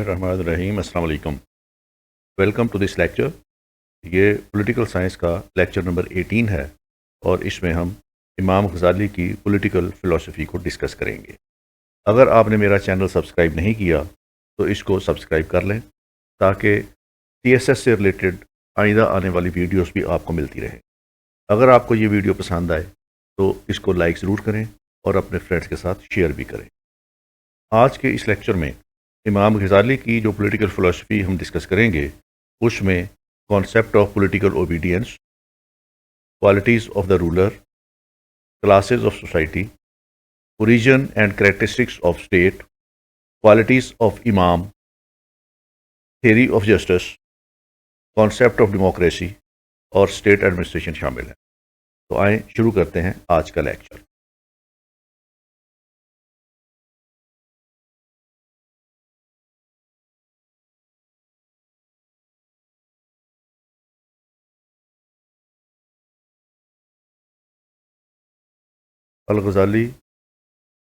الرحمن الرحیم السلام علیکم. Welcome to this lecture. یہ پولیٹیکل سائنس کا لیکچر نمبر 18 ہے اور اس میں ہم امام غزالی کی پولیٹیکل فلسفی کو ڈسکس کریں گے. اگر آپ نے میرا چینل سبسکرائب نہیں کیا تو اس کو سبسکرائب کر لیں تاکہ TSS سے ریلیٹڈ آئندہ آنے والی ویڈیوز بھی آپ کو ملتی رہیں. اگر آپ کو یہ ویڈیو پسند آئے تو اس کو لائک ضرور کریں اور اپنے فرینڈس کے ساتھ شیئر بھی کریں. آج کے اس لیکچر میں امام غزالی کی جو پولیٹیکل فلسفی ہم ڈسکس کریں گے اس میں concept of political obedience, qualities of the ruler, classes of society, origin and characteristics of state, qualities of امام، theory of justice, concept of democracy اور اسٹیٹ ایڈمنسٹریشن شامل ہیں. تو آئیں شروع کرتے ہیں آج کا لیکچر. الغزالی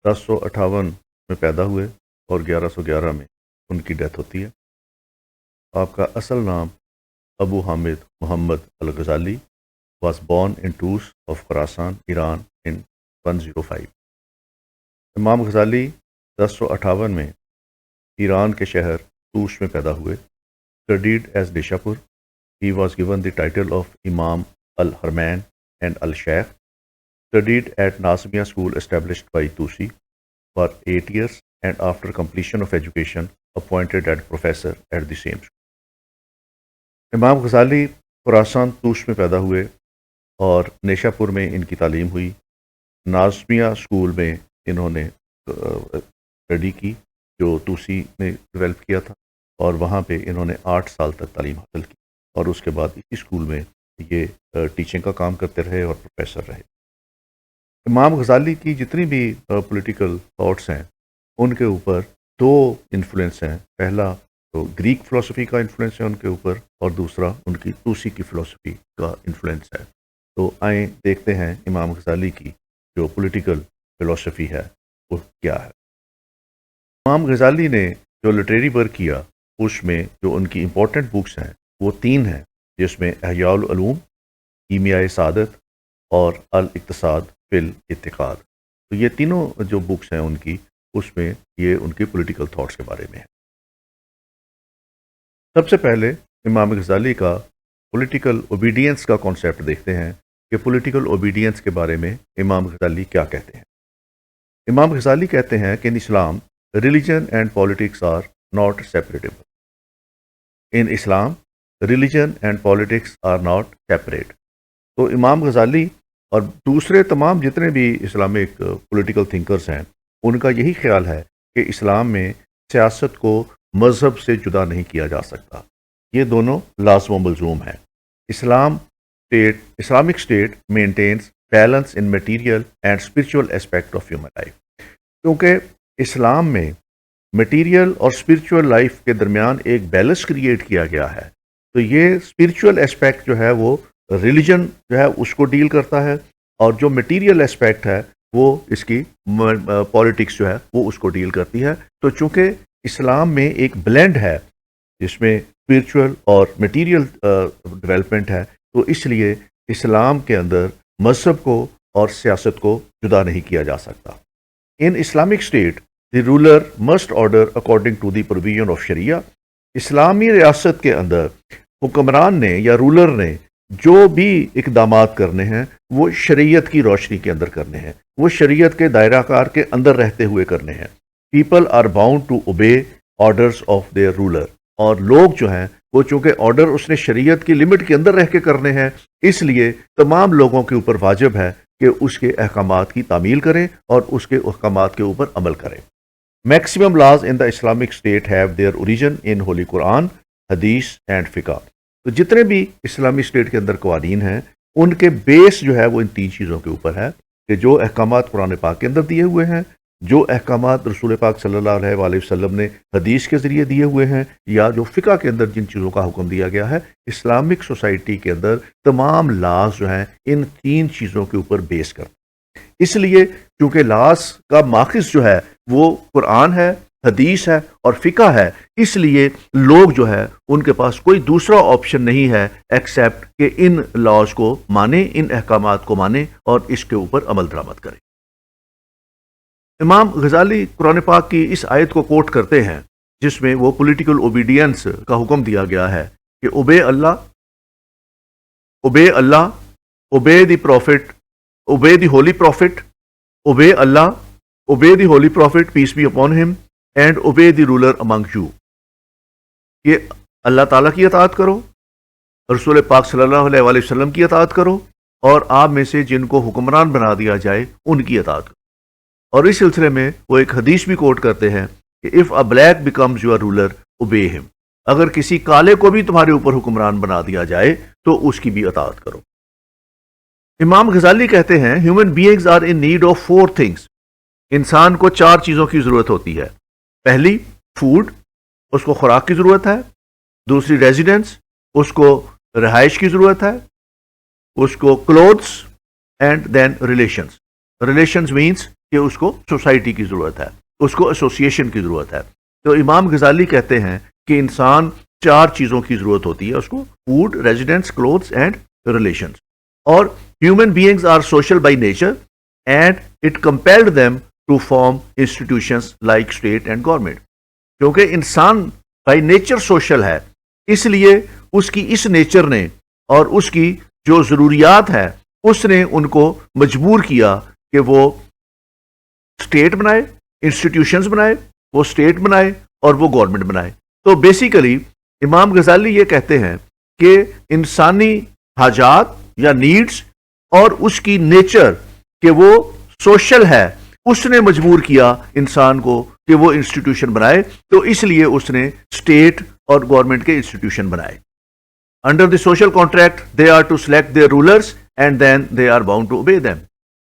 1058 میں پیدا ہوئے اور 1111 میں ان کی ڈیتھ ہوتی ہے. آپ کا اصل نام ابو حامد محمد الغزالی was born in Tus of Khorasan, Iran in 105. امام غزالی 1058 میں ایران کے شہر توش میں پیدا ہوئے. Studied as Nishapur. He was given the title of Imam al-Harmain and al-Shaykh. Studied at Nazmiya school established by Tusi for 8 years and after completion of education appointed as professor at the same school. امام غزالی خراسان توش میں پیدا ہوئے اور نیشا پور میں ان کی تعلیم ہوئی. نازمیہ اسکول میں انہوں نے اسٹڈی کی جو توسی نے ڈیولپ کیا تھا اور وہاں پہ انہوں نے 8 سال تک تعلیم حاصل کی اور اس کے بعد اسی اسکول میں یہ ٹیچنگ کا کام کرتے رہے اور پروفیسر رہے. امام غزالی کی جتنی بھی پولیٹیکل تھاٹس ہیں ان کے اوپر 2 انفلوئنس ہیں. پہلا تو گریک فلسفی کا انفلوئنس ہے ان کے اوپر اور دوسرا ان کی توسی کی فلسفی کا انفلوئنس ہے. تو آئیں دیکھتے ہیں امام غزالی کی جو پولیٹیکل فلسفی ہے وہ کیا ہے. امام غزالی نے جو لٹریری ورک کیا اس میں جو ان کی امپورٹنٹ بکس ہیں وہ 3 ہیں جس میں احیاء العلوم، کیمیائے سعادت اور الاقتصاد فی الاعتقاد. تو یہ تینوں جو بکس ہیں ان کی اس میں یہ ان کی پولیٹیکل تھاٹس کے بارے میں ہے. سب سے پہلے امام غزالی کا پولیٹیکل اوبیڈینس کا کانسیپٹ دیکھتے ہیں کہ پولیٹیکل اوبیڈینس کے بارے میں امام غزالی کیا کہتے ہیں. امام غزالی کہتے ہیں کہ in Islam religion and politics are not separable. In Islam religion and politics are not separate. تو امام غزالی اور دوسرے تمام جتنے بھی اسلامک پولیٹیکل تھنکرز ہیں ان کا یہی خیال ہے کہ اسلام میں سیاست کو مذہب سے جدا نہیں کیا جا سکتا. یہ دونوں لازم و ملزوم ہیں. Islamic state maintains balance in material and spiritual aspect of human life. کیونکہ اسلام میں میٹیریل اور اسپرچول لائف کے درمیان ایک بیلنس کریٹ کیا گیا ہے. تو یہ اسپرچول اسپیکٹ جو ہے وہ ریلیجن جو ہے اس کو ڈیل کرتا ہے اور جو میٹیریل اسپیکٹ ہے وہ اس کی پالیٹکس جو ہے وہ اس کو ڈیل کرتی ہے. تو چونکہ اسلام میں ایک بلینڈ ہے جس میں اسپرچول اور میٹیریل ڈیولپمنٹ ہے تو اس لیے اسلام کے اندر مذہب کو اور سیاست کو جدا نہیں کیا جا سکتا. In Islamic state the ruler must order according to the provision of sharia. اسلامی ریاست کے اندر حکمران نے یا رولر نے جو بھی اقدامات کرنے ہیں وہ شریعت کی روشنی کے اندر کرنے ہیں، وہ شریعت کے دائرہ کار کے اندر رہتے ہوئے کرنے ہیں. People are bound to obey orders of their ruler. اور لوگ جو ہیں وہ چونکہ آرڈر اس نے شریعت کی لمٹ کے اندر رہ کے کرنے ہیں اس لیے تمام لوگوں کے اوپر واجب ہے کہ اس کے احکامات کی تعمیل کریں اور اس کے احکامات کے اوپر عمل کریں. Maximum laws in the Islamic state have their origin in holy Quran, حدیث اینڈ فقہ. تو جتنے بھی اسلامی اسٹیٹ کے اندر قوانین ہیں ان کے بیس جو ہے وہ ان 3 چیزوں کے اوپر ہے کہ جو احکامات قرآن پاک کے اندر دیے ہوئے ہیں، جو احکامات رسول پاک صلی اللہ علیہ وآلہ وسلم نے حدیث کے ذریعے دیے ہوئے ہیں، یا جو فقہ کے اندر جن چیزوں کا حکم دیا گیا ہے. اسلامک سوسائٹی کے اندر تمام لاز جو ہیں ان 3 چیزوں کے اوپر بیس کرتے ہیں. اس لیے چونکہ لاز کا ماخذ جو ہے وہ قرآن ہے حدیث ہے اور فقہ ہے، اس لیے لوگ جو ہے ان کے پاس کوئی دوسرا آپشن نہیں ہے ایکسیپٹ کہ ان لاز کو مانیں، ان احکامات کو مانیں اور اس کے اوپر عمل درآمد کریں۔ امام غزالی قرآن پاک کی اس آیت کو کوٹ کرتے ہیں جس میں وہ پولیٹیکل اوبیڈینس کا حکم دیا گیا ہے کہ اوبے اللہ، obey the prophet, obey the holy prophet, obey اللہ، obey the holy prophet peace be upon him and obey the ruler among you, کہ اللہ تعالیٰ کی اطاعت کرو، رسول پاک صلی اللہ علیہ وآلہ وسلم کی اطاعت کرو، اور آپ میں سے جن کو حکمران بنا دیا جائے ان کی اطاعت کرو۔ اور اس سلسلے میں وہ ایک حدیث بھی کوٹ کرتے ہیں کہ if a black becomes your ruler obey him, اگر کسی کالے کو بھی تمہارے اوپر حکمران بنا دیا جائے تو اس کی بھی اطاعت کرو۔ امام غزالی کہتے ہیں human beings are in need of 4 things, انسان کو 4 چیزوں کی ضرورت ہوتی ہے۔ پہلی فوڈ، اس کو خوراک کی ضرورت ہے۔ دوسری ریزیڈنس، اس کو رہائش کی ضرورت ہے۔ اس کو clothes, and then relations means کہ اس کو سوسائٹی کی ضرورت ہے، اس کو ایسوسیشن کی ضرورت ہے۔ تو امام غزالی کہتے ہیں کہ انسان 4 چیزوں کی ضرورت ہوتی ہے، اس کو food, residence, clothes and relations. اور human beings are social by nature and it compelled them to form institutions like state and government, کیونکہ انسان بائی نیچر سوشل ہے، اس لیے اس کی اس نیچر نے اور اس کی جو ضروریات ہے اس نے ان کو مجبور کیا کہ وہ اسٹیٹ بنائے، انسٹیٹیوشنز بنائے، وہ اسٹیٹ بنائے اور وہ گورنمنٹ بنائے۔ تو بیسیکلی امام غزالی یہ کہتے ہیں کہ انسانی حاجات یا نیڈز اور اس کی نیچر کہ وہ سوشل ہے، اس نے مجبور کیا انسان کو کہ وہ انسٹیٹیوشن بنائے، تو اس لیے اس نے اسٹیٹ اور گورنمنٹ کے انسٹیٹیوشن بنائے۔ Under the social contract they are to select their rulers and then they are bound to obey them.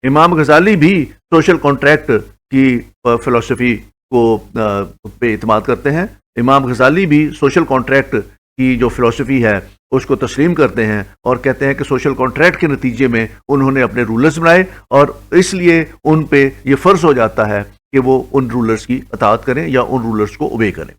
Imam Ghazali بھی سوشل کانٹریکٹ کی فلسفی کو پہ اعتماد کرتے ہیں۔ امام غزالی بھی سوشل کانٹریکٹ کی جو فلسفی ہے اس کو تسلیم کرتے ہیں اور کہتے ہیں کہ سوشل کانٹریکٹ کے نتیجے میں انہوں نے اپنے رولرز بنائے اور اس لیے ان پہ یہ فرض ہو جاتا ہے کہ وہ ان رولرز کی اطاعت کریں یا ان رولرز کو اوبے کریں۔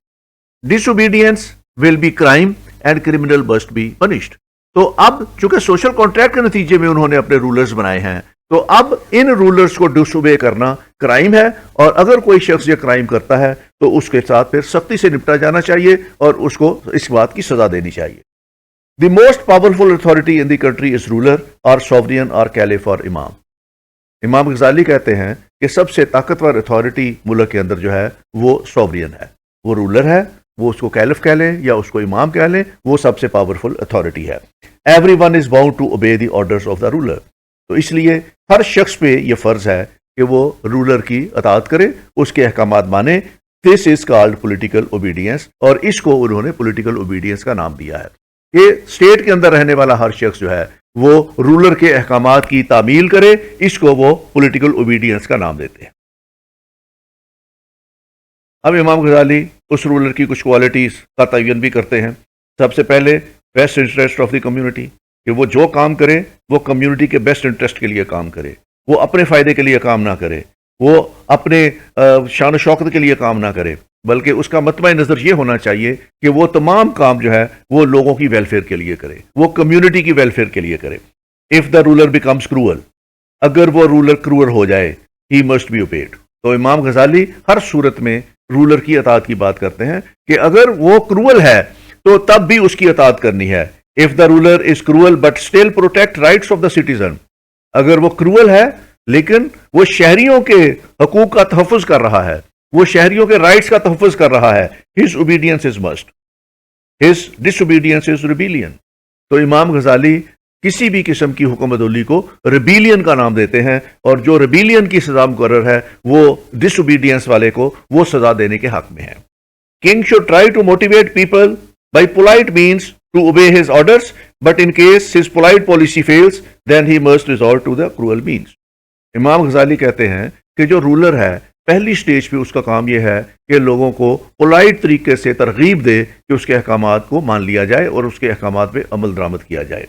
Disobedience will be crime and criminal must be punished. تو اب چونکہ سوشل کانٹریکٹ کے نتیجے میں انہوں نے اپنے رولرز بنائے ہیں، تو اب ان رولرز کو ڈس اوبے کرنا کرائم ہے، اور اگر کوئی شخص یہ کرائم کرتا ہے تو اس کے ساتھ پھر سختی سے نپٹا جانا چاہیے اور اس کو اس بات کی سزا دینی چاہیے۔ The most powerful authority in the country is ruler اور سوورین اور کیلیف اور امام۔ امام غزالی کہتے ہیں کہ سب سے طاقتور اتھارٹی ملک کے اندر جو ہے وہ سوورین ہے، وہ رولر ہے، وہ اس کو کیلف کہہ لیں یا اس کو امام کہہ لیں، وہ سب سے پاورفل اتھارٹی ہے۔ Every one is bound to obey the orders of the ruler. تو اس لیے ہر شخص پہ یہ فرض ہے کہ وہ رولر کی اطاعت کرے، اس کے احکامات مانے۔ دس از کالڈ پولیٹیکل اوبیڈینس، اور اس کو انہوں نے پولیٹیکل اوبیڈینس کا نام دیا ہے کہ اسٹیٹ کے اندر رہنے والا ہر شخص جو ہے وہ رولر کے احکامات کی تعمیل کرے، اس کو وہ پولیٹیکل اوبیڈینس کا نام دیتے ہیں۔ اب امام غزالی اس رولر کی کچھ کوالٹیز کا تعین بھی کرتے ہیں۔ سب سے پہلے best interest of the community, کہ وہ جو کام کرے وہ کمیونٹی کے بیسٹ انٹرسٹ کے لیے کام کرے، وہ اپنے فائدے کے لیے کام نہ کرے، وہ اپنے شان و شوکت کے لیے کام نہ کرے، بلکہ اس کا مطمع نظر یہ ہونا چاہیے کہ وہ تمام کام جو ہے وہ لوگوں کی ویلفیئر کے لیے کرے، وہ کمیونٹی کی ویلفیئر کے لیے کرے۔ If the ruler becomes cruel, اگر وہ رولر کروئل ہو جائے، ہی مسٹ بی اوبیڈ۔ تو امام غزالی ہر صورت میں رولر کی اطاعت کی بات کرتے ہیں کہ اگر وہ کروئل ہے تو تب بھی اس کی اطاعت کرنی ہے۔ If the ruler is cruel but still protect rights of the citizen، اگر وہ کروئل ہے لیکن وہ شہریوں کے حقوق کا تحفظ کر رہا ہے، وہ شہریوں کے رائٹس کا تحفظ کر رہا ہے، his obedience is must، his disobedience is rebellion۔ تو امام غزالی کسی بھی قسم کی حکم عدولی کو ریبیلین کا نام دیتے ہیں، اور جو ریبیلین کی سزا مقرر ہے وہ ڈس اوبیڈینس والے کو وہ سزا دینے کے حق میں ہے۔ King should try to motivate people by polite means to obey his orders, but in case his polite policy fails, then he must resort to the cruel means۔ امام غزالی کہتے ہیں کہ جو رولر ہے پہلی سٹیج پہ اس کا کام یہ ہے کہ لوگوں کو پولائٹ طریقے سے ترغیب دے کہ اس کے احکامات کو مان لیا جائے اور اس کے احکامات پہ عمل درآمد کیا جائے۔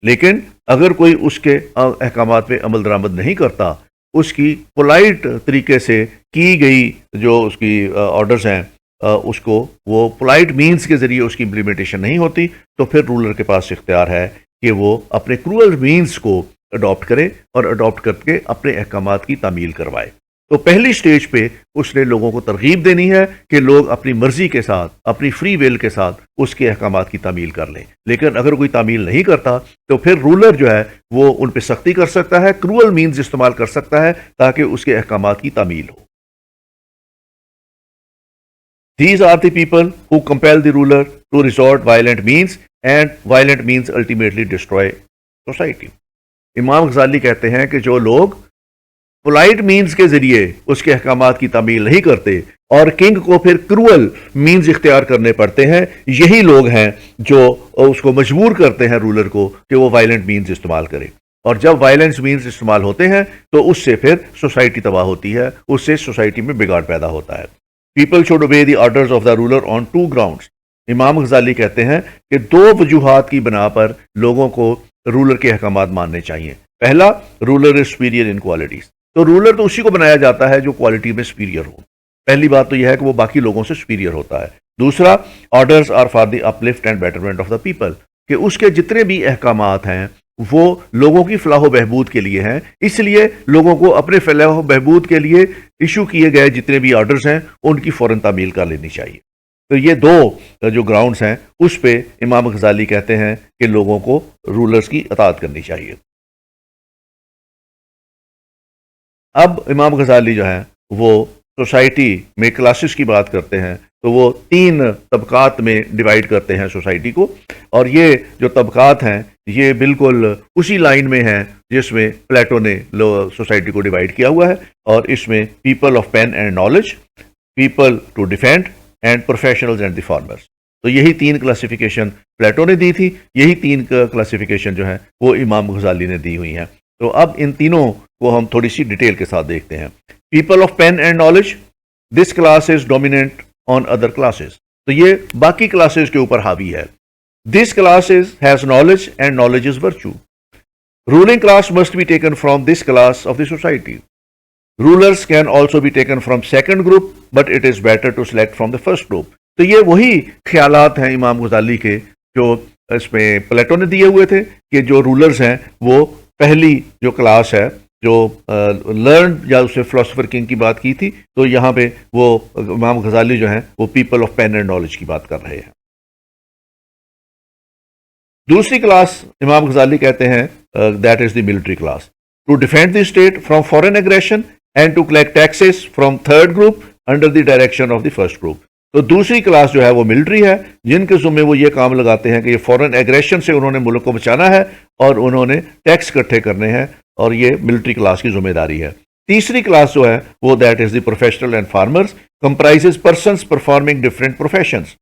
لیکن اگر کوئی اس کے احکامات پہ عمل درآمد نہیں کرتا اس کی پولائٹ طریقے سے کی گئی جو اس کی آرڈرز ہیں اس کو وہ پولائٹ مینز کے ذریعے اس کی امپلیمنٹیشن نہیں ہوتی، تو پھر رولر کے پاس اختیار ہے کہ وہ اپنے کرول مینز کو اڈاپٹ کرے اور اڈاپٹ کر کے اپنے احکامات کی تعمیل کروائے۔ تو پہلی سٹیج پہ اس نے لوگوں کو ترغیب دینی ہے کہ لوگ اپنی مرضی کے ساتھ، اپنی فری ویل کے ساتھ اس کے احکامات کی تعمیل کر لیں، لیکن اگر کوئی تعمیل نہیں کرتا تو پھر رولر جو ہے وہ ان پہ سختی کر سکتا ہے، کرول مینز استعمال کر سکتا ہے تاکہ اس کے احکامات کی تعمیل ہو۔ These are the people who compel the ruler to resort violent means and violent means ultimately destroy society۔ امام غزالی کہتے ہیں کہ جو لوگ پولائٹ مینز کے ذریعے اس کے احکامات کی تعمیل نہیں کرتے اور کنگ کو پھر کرول مینز اختیار کرنے پڑتے ہیں، یہی لوگ ہیں جو اس کو مجبور کرتے ہیں رولر کو کہ وہ وائلنٹ مینز استعمال کرے، اور جب وائلنس مینز استعمال ہوتے ہیں تو اس سے پھر سوسائٹی تباہ ہوتی ہے، اس سے سوسائٹی میں بگاڑ پیدا ہوتا ہے۔ People should obey the orders of the ruler on two grounds۔ امام غزالی کہتے ہیں کہ دو وجوہات کی بنا پر لوگوں کو رولر کے احکامات ماننے چاہیے۔ پہلا، ruler is superior in qualities، تو رولر تو اسی کو بنایا جاتا ہے جو کوالٹی میں superior ہو۔ پہلی بات تو یہ ہے کہ وہ باقی لوگوں سے superior ہوتا ہے۔ دوسرا، orders are for the uplift and betterment of the people، کہ اس کے جتنے بھی احکامات ہیں وہ لوگوں کی فلاح و بہبود کے لیے ہیں، اس لیے لوگوں کو اپنے فلاح و بہبود کے لیے ایشو کیے گئے جتنے بھی آرڈرز ہیں ان کی فوراً تعمیل کر لینی چاہیے۔ تو یہ دو جو گراؤنڈز ہیں اس پہ امام غزالی کہتے ہیں کہ لوگوں کو رولرز کی اطاعت کرنی چاہیے۔ اب امام غزالی جو ہے وہ سوسائٹی میں کلاسز کی بات کرتے ہیں، تو وہ تین طبقات میں ڈیوائیڈ کرتے ہیں سوسائٹی کو، اور یہ جو طبقات ہیں یہ بالکل اسی لائن میں ہیں جس میں پلیٹو نے سوسائٹی کو ڈیوائیڈ کیا ہوا ہے، اور اس میں people of pen and knowledge, people to defend and professionals and the farmers. تو یہی تین کلاسیفیکیشن پلیٹو نے دی تھی، یہی تین کلاسیفیکیشن جو ہے وہ امام غزالی نے دی ہوئی ہیں۔ تو اب ان تینوں کو ہم تھوڑی سی ڈیٹیل کے ساتھ دیکھتے ہیں۔ People of pen and knowledge, this class is dominant on other classes, تو یہ باقی کلاسز کے اوپر حاوی ہے۔ This class has knowledge and knowledge is virtue. Ruling class must be taken from this class of the society. Rulers can also be taken from second group, but it is better to select from the first group. تو یہ وہی خیالات ہیں امام غزالی کے جو اس میں Plato نے دیے ہوئے تھے کہ جو رولرز ہیں وہ پہلی جو کلاس ہے جو لرنڈ، یا اسے فلاسفر کنگ کی بات کی تھی، تو یہاں پہ وہ امام غزالی جو ہیں وہ people of pen and knowledge کی بات کر رہے ہیں۔ دوسری کلاس امام غزالی کہتے ہیں that is the military class, to defend the state from foreign aggression and to collect taxes from third group under the direction of the first group. تو دوسری کلاس جو ہے وہ ملٹری ہے، جن کے ذمے وہ یہ کام لگاتے ہیں کہ یہ فورن ایگریشن سے انہوں نے ملک کو بچانا ہے اور انہوں نے ٹیکس اکٹھے کرنے ہیں، اور یہ ملٹری کلاس کی ذمہ داری ہے۔ تیسری کلاس جو ہے وہ that is the professional and farmers, comprises persons performing different professions.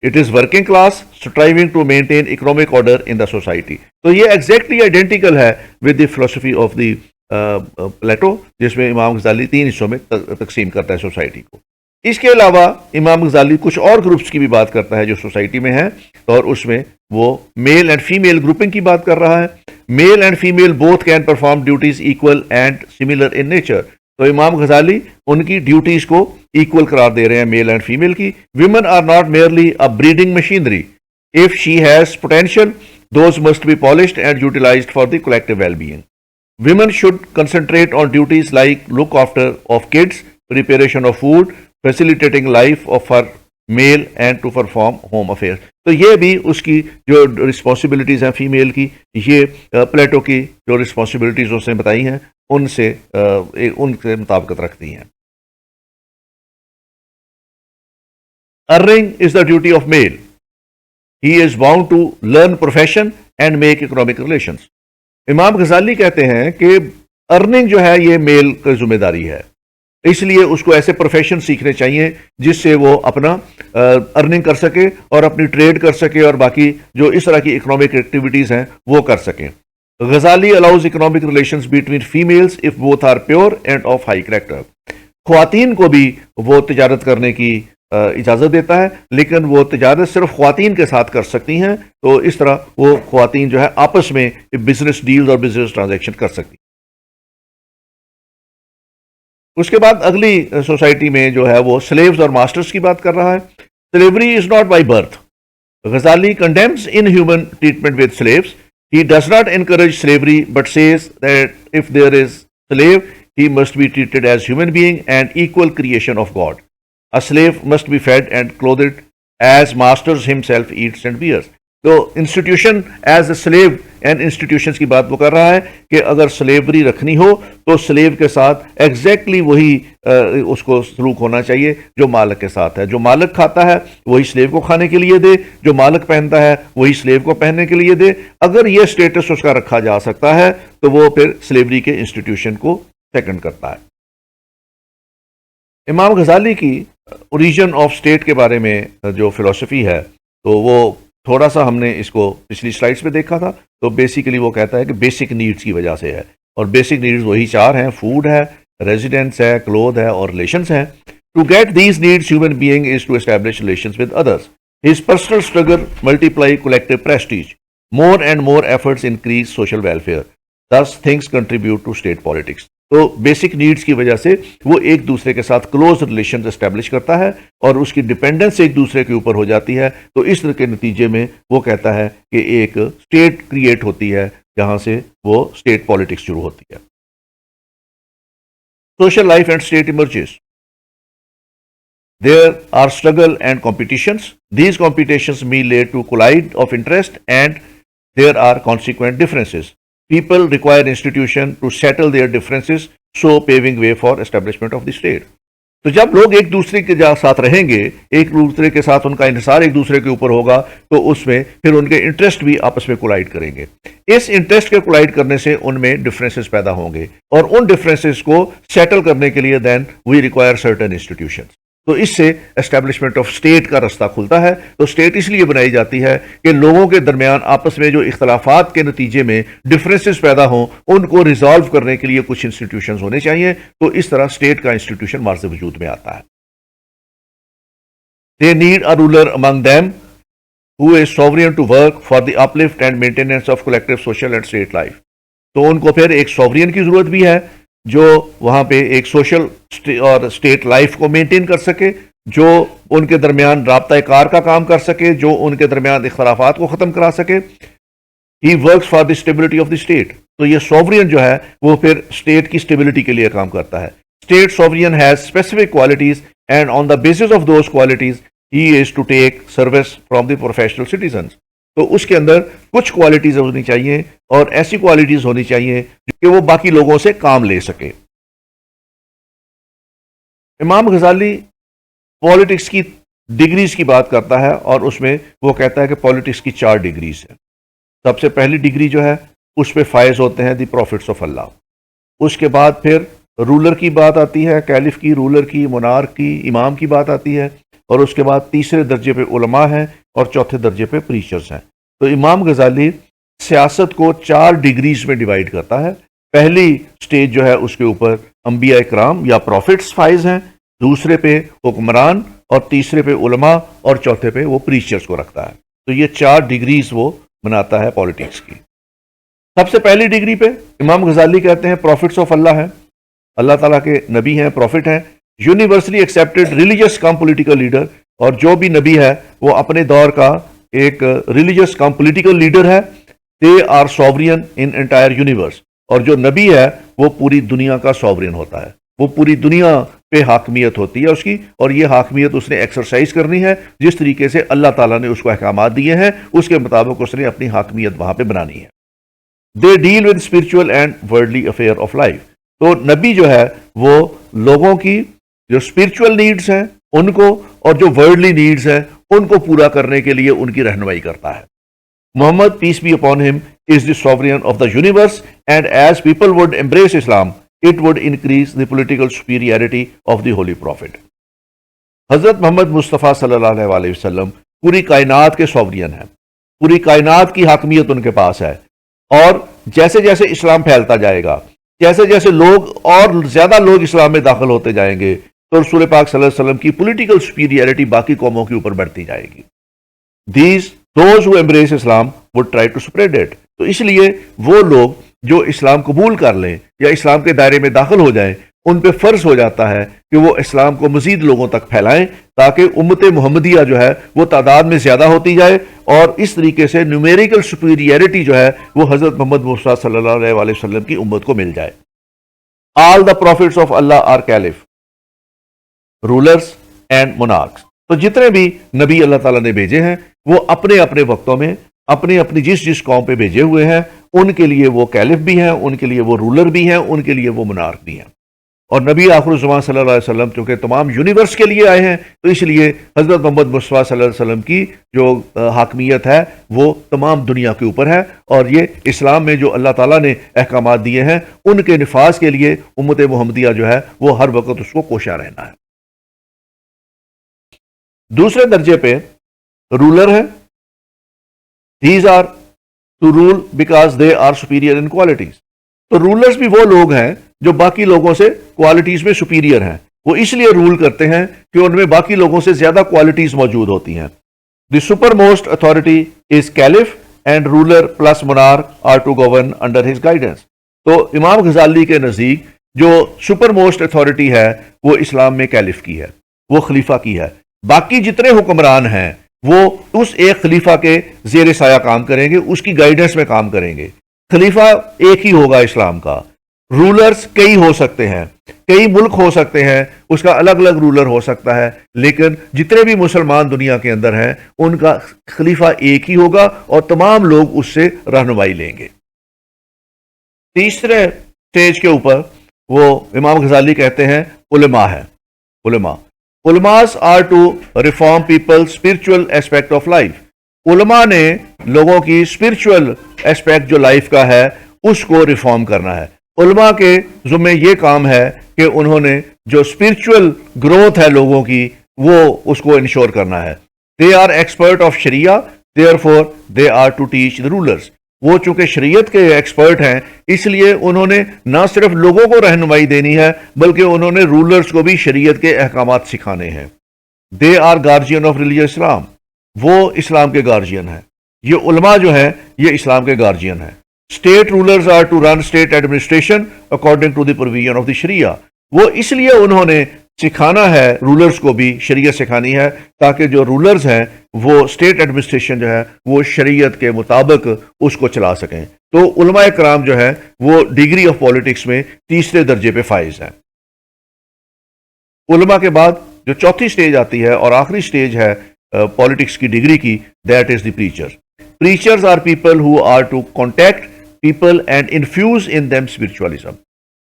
It is working class striving to maintain economic order in the society۔ تو یہ exactly identical ہے with the philosophy of the Plato، جس میں امام غزالی تین حصوں میں تقسیم کرتا ہے سوسائٹی کو۔ اس کے علاوہ امام غزالی کچھ اور گروپس کی بھی بات کرتا ہے جو سوسائٹی میں ہیں، اور اس میں وہ میل اینڈ فیمیل گروپنگ کی بات کر رہا ہے۔ میل and female both can perform duties equal and similar in nature۔ تو امام غزالی ان کی ڈیوٹیز کو ایکول قرار دے رہے ہیں میل اینڈ فیمیل کی۔ Women are not merely a breeding machinery, if she has potential those must be polished and utilized for the collective well being. Women should concentrate on duties like look after of kids, preparation of food, facilitating life of her male and to perform home affair. تو یہ بھی اس کی جو responsibilities ہیں female کی، یہ Plato کی جو رسپانسبلٹیز اس نے بتائی ہیں ان سے مطابقت رکھتی ہیں۔ Earning is the duty of male. He is bound to learn profession and make economic relations۔ امام غزالی کہتے ہیں کہ ارننگ جو ہے یہ میل کی ذمہ داری ہے، اس لیے اس کو ایسے پروفیشن سیکھنے چاہیے جس سے وہ اپنا ارننگ کر سکے اور اپنی ٹریڈ کر سکے اور باقی جو اس طرح کی اکنامک ایکٹیویٹیز ہیں وہ کر سکیں۔ غزالی allows economic relations between females if both are pure and of high character۔ خواتین کو بھی وہ تجارت کرنے کی اجازت دیتا ہے، لیکن وہ تجارت صرف خواتین کے ساتھ کر سکتی ہیں، تو اس طرح وہ خواتین جو ہے آپس میں بزنس ڈیلز اور بزنس ٹرانزیکشن کر سکتی ہیں۔ اس کے بعد اگلی سوسائٹی میں جو ہے وہ سلیوز اور ماسٹرز کی بات کر رہا ہے. Slavery is not by birth. Ghazali condemns inhuman treatment with slaves. He does not encourage slavery but says that if there is slave, he must be treated as human being and equal creation of God. A slave must be fed and clothed as masters himself eats and wears. تو institution as a slave and institutions کی بات وہ کر رہا ہے کہ اگر slavery رکھنی ہو تو سلیو کے ساتھ ایگزیکٹلی وہی اس کو سلوک ہونا چاہیے جو مالک کے ساتھ ہے. جو مالک کھاتا ہے وہی سلیو کو کھانے کے لیے دے, جو مالک پہنتا ہے وہی سلیو کو پہننے کے لیے دے. اگر یہ اسٹیٹس اس کا رکھا جا سکتا ہے تو وہ پھر سلیوری کے انسٹیٹیوشن کو سیکنڈ کرتا ہے. امام غزالی کی اوریجن آف اسٹیٹ کے بارے میں جو فلسفی ہے تو وہ تھوڑا سا ہم نے اس کو پچھلی سلائڈس پہ دیکھا تھا. تو بیسیکلی وہ کہتا ہے کہ بیسک نیڈس کی وجہ سے ہے, اور بیسک نیڈس وہی چار ہیں: فوڈ ہے, ریزیڈنس ہے, کلوتھ ہے اور ریلیشنس ہیں. To get these needs human being is to establish relations with others. His personal struggle multiply collective prestige. More and more efforts increase social welfare. This things contribute to state politics. تو basic needs کی وجہ سے وہ ایک دوسرے کے ساتھ close relations establish کرتا ہے اور اس کی ڈپینڈنس ایک دوسرے کے اوپر ہو جاتی ہے. تو اس طرح کے نتیجے میں وہ کہتا ہے کہ ایک اسٹیٹ کریٹ ہوتی ہے جہاں سے وہ اسٹیٹ پالیٹکس شروع ہوتی ہے. Social life and state emerges. There are struggle and competitions. These competitions may lead to collide of interest and there are consequent differences. People require institution to settle their differences, so paving way for establishment of the state. تو جب لوگ ایک دوسرے کے ساتھ رہیں گے, ایک دوسرے کے ساتھ ان کا انحصار ایک دوسرے کے اوپر ہوگا, تو اس میں پھر ان کے انٹرسٹ بھی آپس میں کولائڈ کریں گے. اس انٹرسٹ کے کولائڈ کرنے سے ان میں ڈفرینسز پیدا ہوں گے, اور ان ڈفرینسز کو سیٹل کرنے کے لیے دین وی ریکوائر سرٹن انسٹیٹیوشنز. تو اس سے اسٹیبلشمنٹ آف اسٹیٹ کا رستہ کھلتا ہے. تو اسٹیٹ اس لیے بنائی جاتی ہے کہ لوگوں کے درمیان آپس میں جو اختلافات کے نتیجے میں ڈفرینسز پیدا ہوں ان کو ریزالو کرنے کے لیے کچھ انسٹیٹیوشنز ہونے چاہیے. تو اس طرح اسٹیٹ کا انسٹیٹیوشن مارز وجود میں آتا ہے. They need a ruler among them who is sovereign to work for the uplift and maintenance of collective social and state life. تو ان کو پھر ایک سوورین کی ضرورت بھی ہے جو وہاں پہ ایک سوشل اور اسٹیٹ لائف کو مینٹین کر سکے, جو ان کے درمیان رابطہ کار کا کام کر سکے, جو ان کے درمیان اختلافات کو ختم کرا سکے. He works for the stability of the state. تو یہ سوورین جو ہے وہ پھر اسٹیٹ کی اسٹیبلٹی کے لیے کام کرتا ہے. State sovereign has specific qualities and on the basis of those qualities he is to take service from the professional citizens. تو اس کے اندر کچھ کوالٹیز ہونی چاہیے اور ایسی کوالٹیز ہونی چاہیے کہ وہ باقی لوگوں سے کام لے سکے. امام غزالی پالیٹکس کی ڈگریز کی بات کرتا ہے اور اس میں وہ کہتا ہے کہ پالیٹکس کی 4 ڈگریز ہیں. سب سے پہلی ڈگری جو ہے اس پہ فائز ہوتے ہیں دی پروفٹس آف اللہ. اس کے بعد پھر رولر کی بات آتی ہے, کیلف کی, رولر کی, منارک کی, امام کی بات آتی ہے, اور اس کے بعد تیسرے درجے پہ علماء ہیں اور چوتھے درجے پہ پریچرز ہیں. تو امام غزالی سیاست کو 4 ڈگریز میں ڈیوائیڈ کرتا ہے. پہلی سٹیج جو ہے اس کے اوپر انبیاء اکرام یا پروفٹس فائز ہیں, دوسرے پہ حکمران, اور تیسرے پہ علماء, اور چوتھے پہ وہ پریچرز کو رکھتا ہے. تو یہ 4 ڈگریز وہ بناتا ہے پالیٹکس کی. سب سے پہلی ڈگری پہ امام غزالی کہتے ہیں پروفٹس آف اللہ ہیں, اللہ تعالیٰ کے نبی ہیں, پروفٹ ہیں, یونیورسلی ایکسیپٹیڈ ریلیجس کم پولیٹیکل لیڈر. اور جو بھی نبی ہے وہ اپنے دور کا ایک ریلیجس کم پولیٹیکل لیڈر ہے. They are sovereign in entire universe. اور جو نبی ہے وہ پوری دنیا کا سوورین ہوتا ہے, وہ پوری دنیا پہ حاکمیت ہوتی ہے اس کی, اور یہ حاکمیت اس نے ایکسرسائز کرنی ہے جس طریقے سے اللہ تعالیٰ نے اس کو احکامات دیے ہیں, اس کے مطابق اس نے اپنی حاکمیت وہاں پہ بنانی ہے. They deal with spiritual and worldly affair of life. تو نبی جو ہے وہ لوگوں کی جو اسپرچول نیڈز ہیں ان کو اور جو ورلڈلی نیڈز ہیں ان کو پورا کرنے کے لیے ان کی رہنمائی کرتا ہے. محمد پیس be upon him is the sovereign of the universe, and as people would embrace Islam it would increase the political superiority of the holy prophet. حضرت محمد مصطفیٰ صلی اللہ علیہ وسلم پوری کائنات کے سوورین ہیں, پوری کائنات کی حاکمیت ان کے پاس ہے, اور جیسے جیسے اسلام پھیلتا جائے گا, جیسے جیسے لوگ اور زیادہ لوگ اسلام میں داخل ہوتے جائیں گے, تو رسول پاک صلی اللہ علیہ وسلم کی پولیٹیکل سپیریئرٹی باقی قوموں کے اوپر بڑھتی جائے گی. those who embrace Islam would try to spread it. تو اس لیے وہ لوگ جو اسلام قبول کر لیں یا اسلام کے دائرے میں داخل ہو جائیں ان پہ فرض ہو جاتا ہے کہ وہ اسلام کو مزید لوگوں تک پھیلائیں تاکہ امت محمدیہ جو ہے وہ تعداد میں زیادہ ہوتی جائے، اور اس طریقے سے نیومیریکل سپیریئرٹی جو ہے وہ حضرت محمد مصطفیٰ صلی اللہ علیہ وآلہ وسلم کی امت کو مل جائے۔ All the prophets of Allah are caliph, rulers and monarchs۔ تو جتنے بھی نبی اللہ تعالیٰ نے بھیجے ہیں وہ اپنے اپنے وقتوں میں اپنی جس قوم پہ بھیجے ہوئے ہیں ان کے لیے وہ کیلف بھی ہیں، ان کے لیے وہ رولر بھی ہیں، ان کے لیے وہ منارک بھی ہیں۔ اور نبی آخر الزمان صلی اللہ علیہ وسلم چونکہ تمام یونیورس کے لیے آئے ہیں تو اس لیے حضرت محمد مصطفیٰ صلی اللہ علیہ وسلم کی جو حاکمیت ہے وہ تمام دنیا کے اوپر ہے، اور یہ اسلام میں جو اللہ تعالیٰ نے احکامات دیے ہیں ان کے نفاذ کے لیے امت محمدیہ جو ہے وہ ہر وقت اس کو کوشاں رہنا ہے۔ دوسرے درجے پہ رولر ہے، these are to rule because they are superior in qualities۔ تو رولرز بھی وہ لوگ ہیں جو باقی لوگوں سے کوالٹیز میں سپیریئر ہیں، وہ اس لیے رول کرتے ہیں کہ ان میں باقی لوگوں سے زیادہ کوالٹیز موجود ہوتی ہیں۔ The supermost authority is caliph and ruler plus monarch are to govern under his guidance۔ تو امام غزالی کے نزدیک جو سپر موسٹ اتھارٹی ہے وہ اسلام میں کیلف کی ہے، وہ خلیفہ کی ہے، باقی جتنے حکمران ہیں وہ اس ایک خلیفہ کے زیر سایہ کام کریں گے، اس کی گائیڈنس میں کام کریں گے۔ خلیفہ ایک ہی ہوگا اسلام کا، رولرز کئی ہو سکتے ہیں، کئی ملک ہو سکتے ہیں، اس کا الگ الگ رولر ہو سکتا ہے، لیکن جتنے بھی مسلمان دنیا کے اندر ہیں ان کا خلیفہ ایک ہی ہوگا اور تمام لوگ اس سے رہنمائی لیں گے۔ تیسرے سٹیج کے اوپر وہ امام غزالی کہتے ہیں علماء ہے۔ علماء are to reform people's spiritual aspect of life۔ علماء نے لوگوں کی اسپرچول اسپیکٹ جو لائف کا ہے اس کو ریفارم کرنا ہے۔ علماء کے ذمہ یہ کام ہے کہ انہوں نے جو اسپرچول گروتھ ہے لوگوں کی وہ اس کو انشور کرنا ہے۔ they are expert of sharia therefore they are to teach the rulers۔ وہ چونکہ شریعت کے ایکسپرٹ ہیں اس لیے انہوں نے نہ صرف لوگوں کو رہنمائی دینی ہے بلکہ انہوں نے رولرز کو بھی شریعت کے احکامات سکھانے ہیں۔ They are guardian of religious Islam, وہ اسلام کے گارجین ہیں۔ یہ علماء جو ہیں یہ اسلام کے گارجین ہیں۔ State rulers are to run state administration according to the provision of the sharia. وہ اس لیے انہوں نے سکھانا ہے، رولرز کو بھی شریعت سکھانی ہے تاکہ جو رولرز ہیں وہ اسٹیٹ ایڈمنسٹریشن جو ہے وہ شریعت کے مطابق اس کو چلا سکیں۔ تو علماء کرام جو ہے وہ ڈگری آف پالیٹکس میں تیسرے درجے پہ فائز ہیں۔ علماء کے بعد جو چوتھی سٹیج آتی ہے اور آخری سٹیج ہے پالیٹکس کی ڈگری کی، that is the preacher. Preachers are people who are to contact people and infuse in them spiritualism.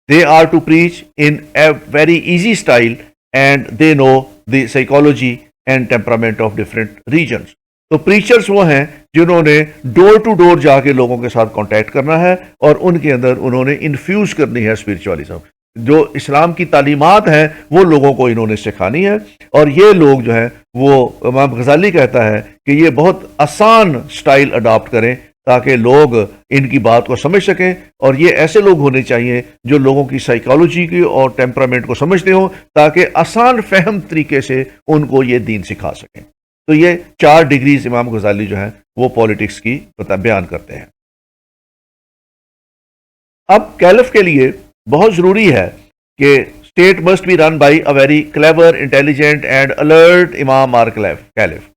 They are to preach in a very easy style and they know the psychology and temperament of different regions۔ تو preachers وہ ہیں جنہوں نے ڈور to door جا کے لوگوں کے ساتھ کانٹیکٹ کرنا ہے اور ان کے اندر انہوں نے انفیوز کرنی ہے اسپرچوالزم۔ جو اسلام کی تعلیمات ہیں وہ لوگوں کو انہوں نے سکھانی ہے، اور یہ لوگ جو ہیں وہ امام غزالی کہتا ہے کہ یہ بہت آسان سٹائل اڈاپٹ کریں تاکہ لوگ ان کی بات کو سمجھ سکیں، اور یہ ایسے لوگ ہونے چاہیے جو لوگوں کی سائیکالوجی کی اور ٹیمپرامنٹ کو سمجھتے ہوں تاکہ آسان فہم طریقے سے ان کو یہ دین سکھا سکیں۔ تو یہ 4 ڈگریز امام غزالی جو ہیں وہ پالیٹکس کی بیان کرتے ہیں۔ اب کیلف کے لیے بہت ضروری ہے کہ state must be run by a very clever intelligent and alert imam اور کیلف،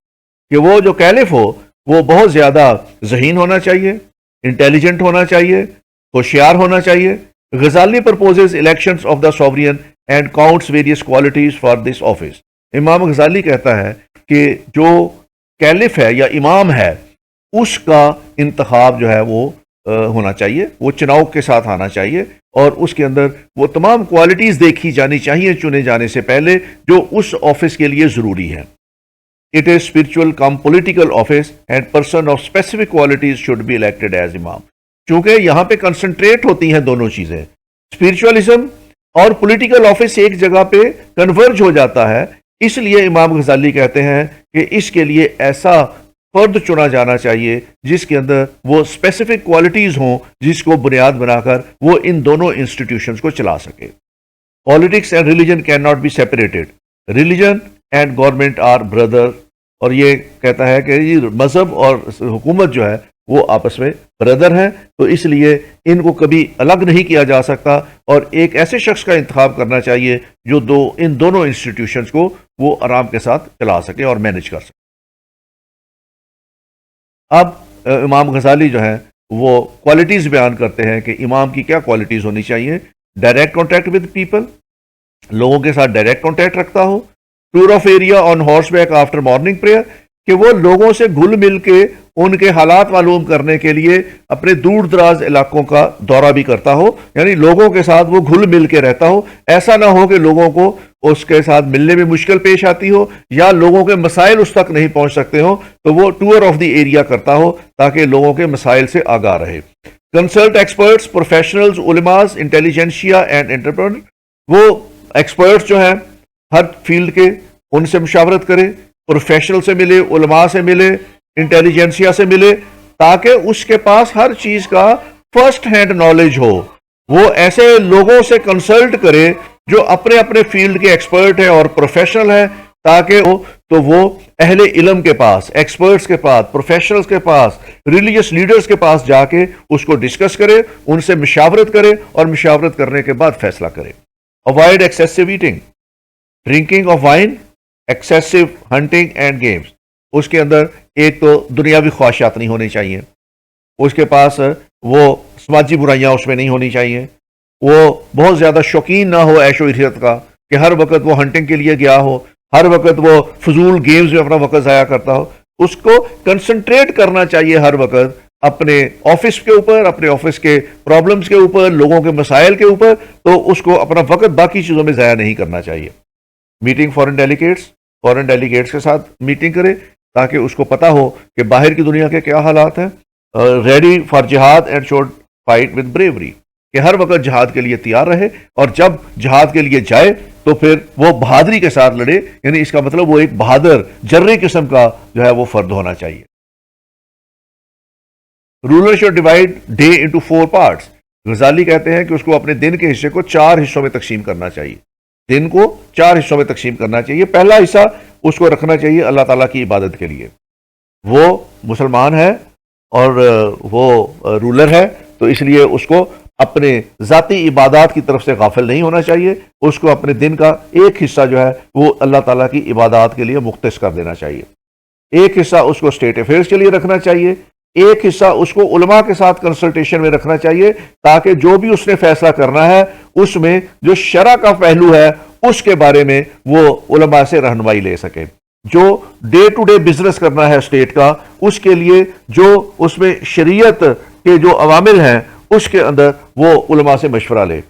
کہ وہ جو کیلف ہو وہ بہت زیادہ ذہین ہونا چاہیے، انٹیلیجنٹ ہونا چاہیے، ہوشیار ہونا چاہیے۔ Ghazali proposes elections of the sovereign and counts various qualities for this office. امام غزالی کہتا ہے کہ جو کیلف ہے یا امام ہے اس کا انتخاب جو ہے وہ ہونا چاہیے، وہ چناؤ کے ساتھ آنا چاہیے، اور اس کے اندر وہ تمام کوالٹیز دیکھی جانی چاہیے چنے جانے سے پہلے جو اس آفس کے لیے ضروری ہیں۔ It is spiritual come political office and person of specific qualities should be elected as imam۔ چونکہ یہاں پہ کنسنٹریٹ ہوتی ہیں دونوں چیزیں، اسپرچوالزم اور پولیٹیکل آفس ایک جگہ پہ کنورج ہو جاتا ہے، اس لیے امام غزالی کہتے ہیں کہ اس کے لیے ایسا فرد چنا جانا چاہیے جس کے اندر وہ اسپیسیفک کوالٹیز ہوں جس کو بنیاد بنا کر وہ ان دونوں انسٹیٹیوشنز کو چلا سکے۔ Politics and religion can not be separated, religion and government are brother. اور یہ کہتا ہے کہ یہ مذہب اور حکومت جو ہے وہ آپس میں برادر ہیں، تو اس لیے ان کو کبھی الگ نہیں کیا جا سکتا، اور ایک ایسے شخص کا انتخاب کرنا چاہیے جو ان دونوں انسٹیٹیوشنز کو وہ آرام کے ساتھ چلا سکے اور مینج کر سکے۔ اب امام غزالی جو ہیں وہ کوالٹیز بیان کرتے ہیں کہ امام کی کیا کوالٹیز ہونی چاہیے۔ ڈائریکٹ کانٹیکٹ ود پیپل، لوگوں کے ساتھ ڈائریکٹ کانٹیکٹ رکھتا ہو۔ Tour of area on horseback after morning prayer, کہ وہ لوگوں سے گھل مل کے ان کے حالات معلوم کرنے کے لیے اپنے دور دراز علاقوں کا دورہ بھی کرتا ہو، یعنی لوگوں کے ساتھ وہ گھل مل کے رہتا ہو۔ ایسا نہ ہو کہ لوگوں کو اس کے ساتھ ملنے میں مشکل پیش آتی ہو یا لوگوں کے مسائل اس تک نہیں پہنچ سکتے ہوں، تو وہ ٹور آف دی ایریا کرتا ہو تاکہ لوگوں کے مسائل سے آگاہ رہے۔ کنسلٹ ایکسپرٹس، پروفیشنلز، علماز، انٹیلیجنشیا اینڈ انٹرپرینر، وہ ایکسپرٹس جو ہیں ہر فیلڈ کے، ان سے مشاورت کرے، پروفیشنل سے ملے، علماء سے ملے، انٹیلیجنسیا سے ملے، تاکہ اس کے پاس ہر چیز کا فرسٹ ہینڈ نالج ہو۔ وہ ایسے لوگوں سے کنسلٹ کرے جو اپنے اپنے فیلڈ کے ایکسپرٹ ہیں اور پروفیشنل ہیں، تاکہ وہ اہل علم کے پاس، ایکسپرٹس کے پاس، پروفیشنلز کے پاس، ریلیجس لیڈرز کے پاس جا کے اس کو ڈسکس کرے، ان سے مشاورت کرے اور مشاورت کرنے کے بعد فیصلہ کرے۔ Avoid excessive eating, drinking of wine, excessive hunting and games. اس کے اندر ایک تو دنیاوی خواہشات نہیں ہونی چاہیے، اس کے پاس وہ سماجی برائیاں اس میں نہیں ہونی چاہیے، وہ بہت زیادہ شوقین نہ ہو عیش و عشرت کا کہ ہر وقت وہ ہنٹنگ کے لیے گیا ہو، ہر وقت وہ فضول گیمز میں اپنا وقت ضائع کرتا ہو۔ اس کو کنسنٹریٹ کرنا چاہیے ہر وقت اپنے آفس کے اوپر، اپنے آفس کے پرابلمز کے اوپر، لوگوں کے مسائل کے اوپر، تو اس کو اپنا وقت باقی چیزوں میں ضائع نہیں کرنا چاہیے۔ میٹنگ فورن ڈیلیگیٹس کے ساتھ میٹنگ کرے تاکہ اس کو پتا ہو کہ باہر کی دنیا کے کیا حالات ہیں۔ Ready for jihad and should fight with bravery, کہ ہر وقت جہاد کے لیے تیار رہے، اور جب جہاد کے لیے جائے تو پھر وہ بہادری کے ساتھ لڑے، یعنی اس کا مطلب وہ ایک بہادر جرری قسم کا جو ہے وہ فرد ہونا چاہیے۔ Ruler should divide day into 4 parts, Ghazali کہتے ہیں کہ اس کو اپنے دن کے حصے کو 4 حصوں میں تقسیم کرنا چاہیے، دن کو 4 حصوں میں تقسیم کرنا چاہیے۔ پہلا حصہ اس کو رکھنا چاہیے اللہ تعالیٰ کی عبادت کے لیے۔ وہ مسلمان ہے اور وہ رولر ہے، تو اس لیے اس کو اپنے ذاتی عبادات کی طرف سے غافل نہیں ہونا چاہیے، اس کو اپنے دن کا ایک حصہ جو ہے وہ اللہ تعالیٰ کی عبادات کے لیے مختص کر دینا چاہیے۔ ایک حصہ اس کو اسٹیٹ افیئرز کے لیے رکھنا چاہیے، ایک حصہ اس کو علماء کے ساتھ کنسلٹیشن میں رکھنا چاہیے، تاکہ جو بھی اس نے فیصلہ کرنا ہے اس میں جو شرع کا پہلو ہے اس کے بارے میں وہ علماء سے رہنمائی لے سکے۔ جو ڈے ٹو ڈے بزنس کرنا ہے اسٹیٹ کا، اس کے لیے جو اس میں شریعت کے جو عوامل ہیں اس کے اندر وہ علماء سے مشورہ لے۔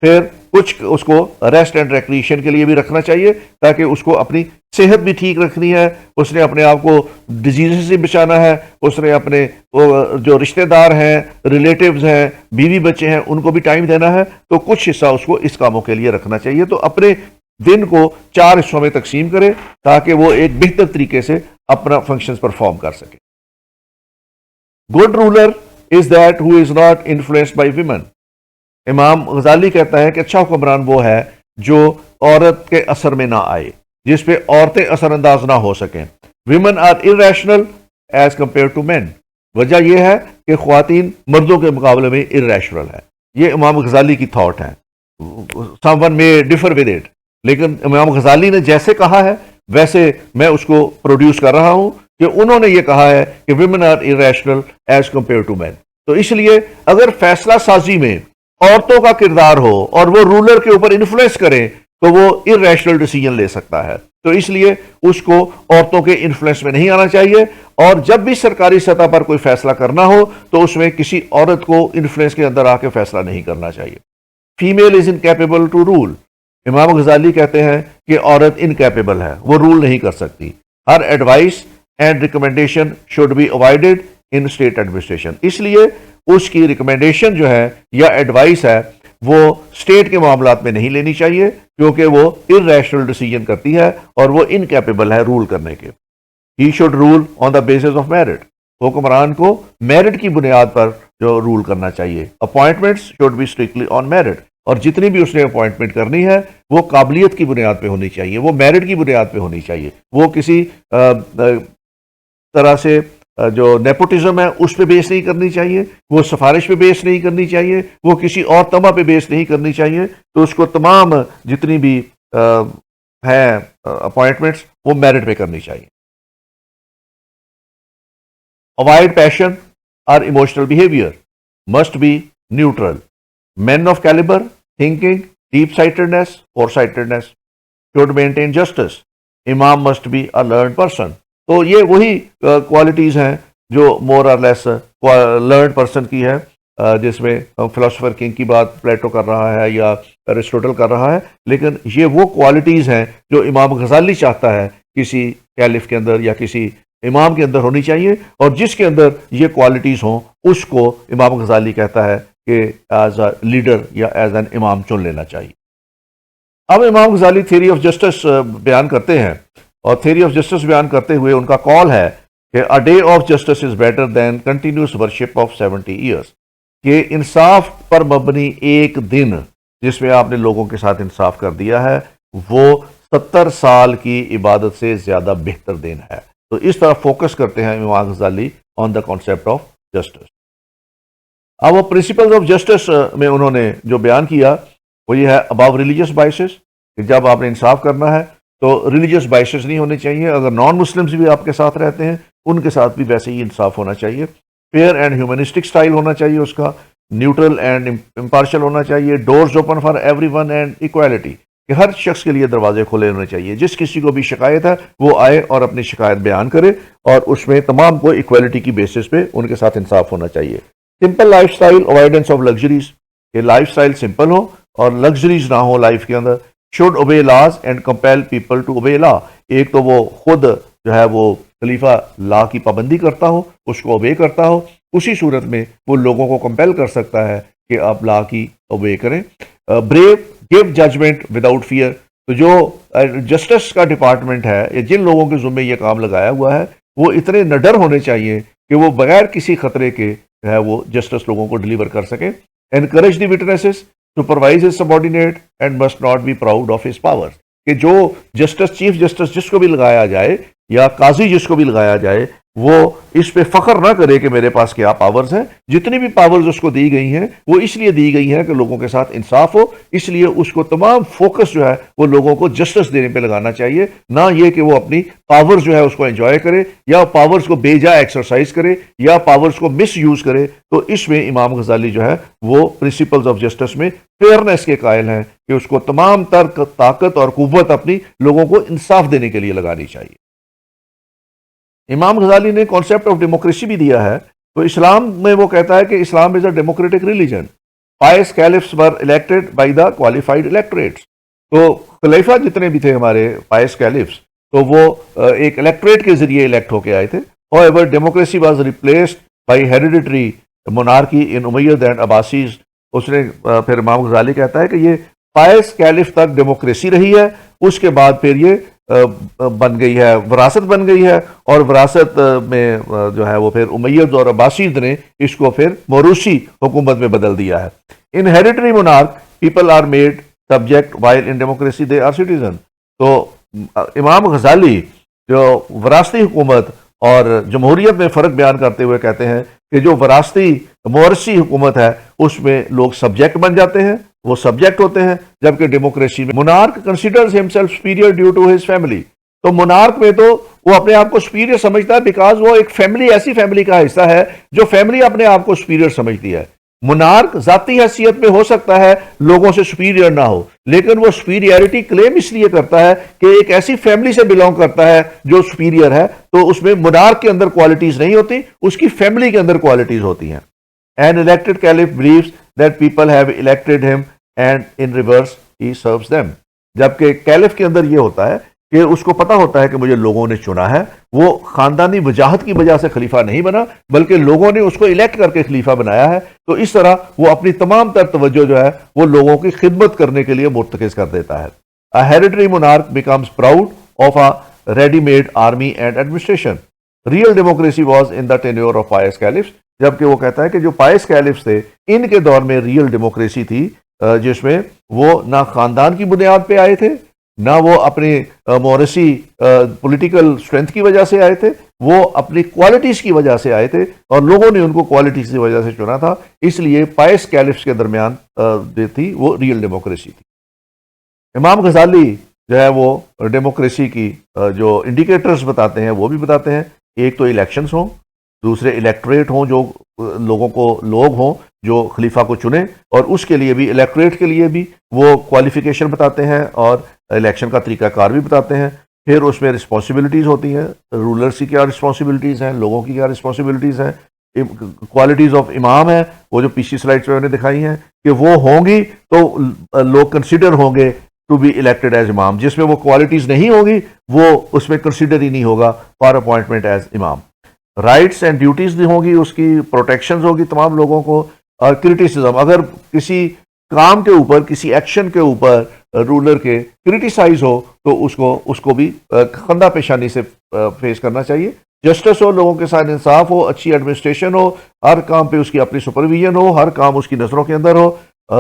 پھر کچھ اس کو ریسٹ اینڈ ریکریشن کے لیے بھی رکھنا چاہیے، تاکہ اس کو اپنی صحت بھی ٹھیک رکھنی ہے، اس نے اپنے آپ کو ڈیزیز سے بچانا ہے، اس نے اپنے جو رشتہ دار ہیں، ریلیٹیوز ہیں، بیوی بچے ہیں، ان کو بھی ٹائم دینا ہے، تو کچھ حصہ اس کو اس کاموں کے لیے رکھنا چاہیے۔ تو اپنے دن کو 4 حصوں میں تقسیم کرے تاکہ وہ ایک بہتر طریقے سے اپنا فنکشنز پرفارم کر سکے۔ Good ruler is that who is not influenced by women, Imam Ghazali کہتا ہے کہ اچھا حکمران وہ ہے جو عورت کے اثر میں نہ آئے، جس پہ عورتیں اثر انداز نہ ہو سکیں۔ Women are irrational as compare to men, وجہ یہ ہے کہ خواتین مردوں کے مقابلے میں irrational ہے۔ یہ امام غزالی کی تھاٹ ہے، someone may differ with it، لیکن امام غزالی نے جیسے کہا ہے ویسے میں اس کو پروڈیوس کر رہا ہوں کہ انہوں نے یہ کہا ہے کہ women are irrational as compared to men۔ تو اس لیے اگر فیصلہ سازی میں عورتوں کا کردار ہو اور وہ رولر کے اوپر انفلوئنس کریں تو وہ irrational ڈیسیجن لے سکتا ہے، تو اس لیے اس کو عورتوں کے انفلوئنس میں نہیں آنا چاہیے، اور جب بھی سرکاری سطح پر کوئی فیصلہ کرنا ہو تو اس میں کسی عورت کو انفلوئنس کے اندر آ کے فیصلہ نہیں کرنا چاہیے۔ Female is incapable to rule, Imam Ghazali کہتے ہیں کہ عورت انکیپیبل ہے، وہ رول نہیں کر سکتی۔ Her advice and recommendation should be avoided in state administration, اس لیے اس کی ریکمنڈیشن جو ہے یا ایڈوائس ہے وہ اسٹیٹ کے معاملات میں نہیں لینی چاہیے، کیونکہ وہ irrational ڈیسیجن کرتی ہے اور وہ انکیپیبل ہے رول کرنے کے۔ He should roll on the basis of merit, حکمران کو میرٹ کی بنیاد پر جو رول کرنا چاہیے۔ Appointments should be strictly on merit, اور جتنی بھی اس نے اپوائنٹمنٹ کرنی ہے وہ قابلیت کی بنیاد پہ ہونی چاہیے، وہ میرٹ کی بنیاد پہ ہونی چاہیے، وہ کسی طرح سے جو نیپوٹزم ہے اس پہ بیس نہیں کرنی چاہیے، وہ سفارش پہ بیس نہیں کرنی چاہیے، وہ کسی اور تما پہ بیس نہیں کرنی چاہیے. تو اس کو تمام جتنی بھی ہیں اپوائنٹمنٹس وہ میرٹ پہ کرنی چاہیے. Avoid passion or emotional behavior. Must be neutral. Men of caliber, thinking, deep-sightedness, foresightedness should maintain justice. Imam must be a learned person. تو یہ وہی کوالٹیز ہیں جو مور اور لیس لرنڈ پرسن کی ہے، جس میں فلاسفر کنگ کی بات پلیٹو کر رہا ہے یا ایرسٹوٹل کر رہا ہے، لیکن یہ وہ کوالٹیز ہیں جو امام غزالی چاہتا ہے کسی کیلف کے اندر یا کسی امام کے اندر ہونی چاہیے، اور جس کے اندر یہ کوالٹیز ہوں اس کو امام غزالی کہتا ہے کہ ایز اے لیڈر یا ایز این امام چن لینا چاہیے. اب امام غزالی تھیوری آف جسٹس بیان کرتے ہیں، اور تھیوری آف جسٹس بیان کرتے ہوئے ان کا کال ہے کہ a day of justice is better than continuous worship of 70 years, کہ انصاف پر مبنی ایک دن جس میں آپ نے لوگوں کے ساتھ انصاف کر دیا ہے وہ 70 سال کی عبادت سے زیادہ بہتر دن ہے. تو اس طرح فوکس کرتے ہیں امام غزالی آن دا کانسیپٹ آف جسٹس. اب وہ پرنسپلز آف جسٹس میں انہوں نے جو بیان کیا وہ یہ ہے اباؤ ریلیجیس بائسز، کہ جب آپ نے انصاف کرنا ہے تو ریلیجیس بائسز نہیں ہونے چاہیے. اگر نان مسلمز بھی آپ کے ساتھ رہتے ہیں ان کے ساتھ بھی ویسے ہی انصاف ہونا چاہیے. فیئر اینڈ ہیومنسٹک سٹائل ہونا چاہیے اس کا، نیوٹرل اینڈ امپارشل ہونا چاہیے. Doors open for every one and equality, کہ ہر شخص کے لیے دروازے کھلے ہونے چاہیے. جس کسی کو بھی شکایت ہے وہ آئے اور اپنی شکایت بیان کرے، اور اس میں تمام کو ایکویلٹی کی بیسس پہ ان کے ساتھ انصاف ہونا چاہیے. Simple life style, avoidance of luxuries, کہ لائف سٹائل سمپل ہو اور لگژریز نہ ہو لائف کے اندر. Should obey laws and compel people to obey law, ایک تو وہ خود جو ہے وہ خلیفہ لا کی پابندی کرتا ہو، اس کو اوبے کرتا ہو، اسی صورت میں وہ لوگوں کو کمپیل کر سکتا ہے کہ آپ لا کی اوبے کریں. Brave give judgement without fear, تو جو جسٹس کا ڈپارٹمنٹ ہے، جن لوگوں کے ذمے یہ کام لگایا ہوا ہے وہ اتنے نڈر ہونے چاہیے کہ وہ بغیر کسی خطرے کے ہے وہ جسٹس لوگوں کو ڈلیور کر سکیں. Encourage the witnesses supervise his subordinate and must not be proud of his power, کہ جو جسٹس چیف جسٹس جس کو بھی لگایا جائے یا قاضی جس کو بھی لگایا جائے وہ اس پہ فخر نہ کرے کہ میرے پاس کیا پاورز ہیں. جتنی بھی پاورز اس کو دی گئی ہیں وہ اس لیے دی گئی ہیں کہ لوگوں کے ساتھ انصاف ہو، اس لیے اس کو تمام فوکس جو ہے وہ لوگوں کو جسٹس دینے پہ لگانا چاہیے، نہ یہ کہ وہ اپنی پاورز جو ہے اس کو انجوائے کرے یا پاورز کو بے جا ایکسرسائز کرے یا پاورز کو مس یوز کرے. تو اس میں امام غزالی جو ہے وہ پرنسپلز آف جسٹس میں فیئرنیس کے قائل ہیں کہ اس کو تمام تر طاقت اور قوت اپنی لوگوں کو انصاف دینے کے لیے لگانی چاہیے. امام غزالی نے کانسیپٹ آف ڈیموکریسی بھی دیا ہے. تو اسلام میں وہ کہتا ہے کہ Islam is a democratic religion. Pious caliphs were elected by the qualified electorates. تو خلیفہ جتنے بھی تھے ہمارے پائس کیلفس تو وہ ایک الیکٹریٹ کے ذریعے الیکٹ ہو کے آئے تھے. However, democracy was replaced by hereditary monarchy in Umayyad and Abbasids. اس نے پھر امام غزالی کہتا ہے کہ یہ پائس کیلف تک ڈیموکریسی رہی ہے، اس کے بعد پھر یہ بن گئی ہے وراثت بن گئی ہے، اور وراثت میں جو ہے وہ پھر امید اور عباسید نے اس کو پھر موروثی حکومت میں بدل دیا ہے. ان hereditary monarch people are made subject while in democracy they are citizen. تو امام غزالی جو وراثتی حکومت اور جمہوریت میں فرق بیان کرتے ہوئے کہتے ہیں کہ جو وراثتی مورثی حکومت ہے اس میں لوگ سبجیکٹ بن جاتے ہیں، وہ سبجیکٹ ہوتے ہیں، جبکہ ڈیموکریسی میں monarch considers himself superior due to his family. تو monarch میں تو وہ اپنے آپ کو superior سمجھتا ہے بیکاز وہ ایک فیملی، ایسی فیملی کا حصہ ہے جو فیملی اپنے آپ کو superior سمجھتی ہے. monarch ذاتی حیثیت میں ہو سکتا ہے لوگوں سے superior نہ ہو، لیکن وہ superiority claim اس لیے کرتا ہے کہ ایک ایسی فیملی سے belong کرتا ہے جو superior ہے، تو اس میں monarch کے اندر کوالٹیز نہیں ہوتی، اس کی فیملی کے اندر کوالٹیز ہوتی ہیں. An elected caliph believes that people have elected him and in reverse he serves them. جبکہ کیلف کے اندر یہ ہوتا ہے کہ اس کو پتا ہوتا ہے کہ مجھے لوگوں نے چنا ہے، وہ خاندانی وجاہت کی وجہ سے خلیفہ نہیں بنا بلکہ لوگوں نے اس کو الیکٹ کر کے خلیفہ بنایا ہے. تو اس طرح وہ اپنی تمام تر توجہ جو ہے وہ لوگوں کی خدمت کرنے کے لیے مرتکز کر دیتا ہے. A hereditary monarch becomes proud of a ready-made army and administration. Real democracy was in the tenure of pious caliphs. جبکہ وہ کہتا ہے کہ جو پائس کیلفس تھے ان کے دور میں ریئل ڈیموکریسی تھی، جس میں وہ نہ خاندان کی بنیاد پہ آئے تھے، نہ وہ اپنے مورثی پولیٹیکل اسٹرینتھ کی وجہ سے آئے تھے، وہ اپنی کوالٹیز کی وجہ سے آئے تھے اور لوگوں نے ان کو کوالٹیز کی وجہ سے چنا تھا، اس لیے پائس کیلفس کے درمیان جو تھی وہ ریئل ڈیموکریسی تھی۔ امام غزالی جو ہے وہ ڈیموکریسی کی جو انڈیکیٹرز بتاتے ہیں وہ بھی بتاتے ہیں، ایک تو الیکشنز ہوں، دوسرے الیکٹریٹ ہوں، جو لوگ ہوں جو خلیفہ کو چنیں، اور اس کے لیے بھی الیکٹریٹ کے لیے بھی وہ کوالیفیکیشن بتاتے ہیں اور الیکشن کا طریقہ کار بھی بتاتے ہیں۔ پھر اس میں رسپانسبلٹیز ہوتی ہیں، رولرز کی کیا رسپانسبلٹیز ہیں، لوگوں کی کیا رسپانسبلٹیز ہیں، کوالٹیز آف امام ہیں، وہ جو پچھلی سلائڈس میں میں نے دکھائی ہیں کہ وہ ہوں گی تو لوگ کنسیڈر ہوں گے ٹو بی الیکٹڈ ایز امام، جس میں وہ کوالٹیز نہیں ہوگی وہ اس میں کنسیڈر ہی نہیں ہوگا فار اپوائنٹمنٹ ایز امام۔ رائٹس اینڈ ڈیوٹیز بھی ہوں گی، اس کی پروٹیکشنز ہوگی تمام لوگوں کو، اور کرٹیسزم، اگر کسی کام کے اوپر، کسی ایکشن کے اوپر رولر کے کرٹیسائز ہو تو اس کو بھی خندہ پیشانی سے فیس کرنا چاہیے۔ جسٹس ہو، لوگوں کے ساتھ انصاف ہو، اچھی ایڈمنسٹریشن ہو، ہر کام پہ اس کی اپنی سپرویژن ہو، ہر کام اس کی نظروں کے اندر ہو،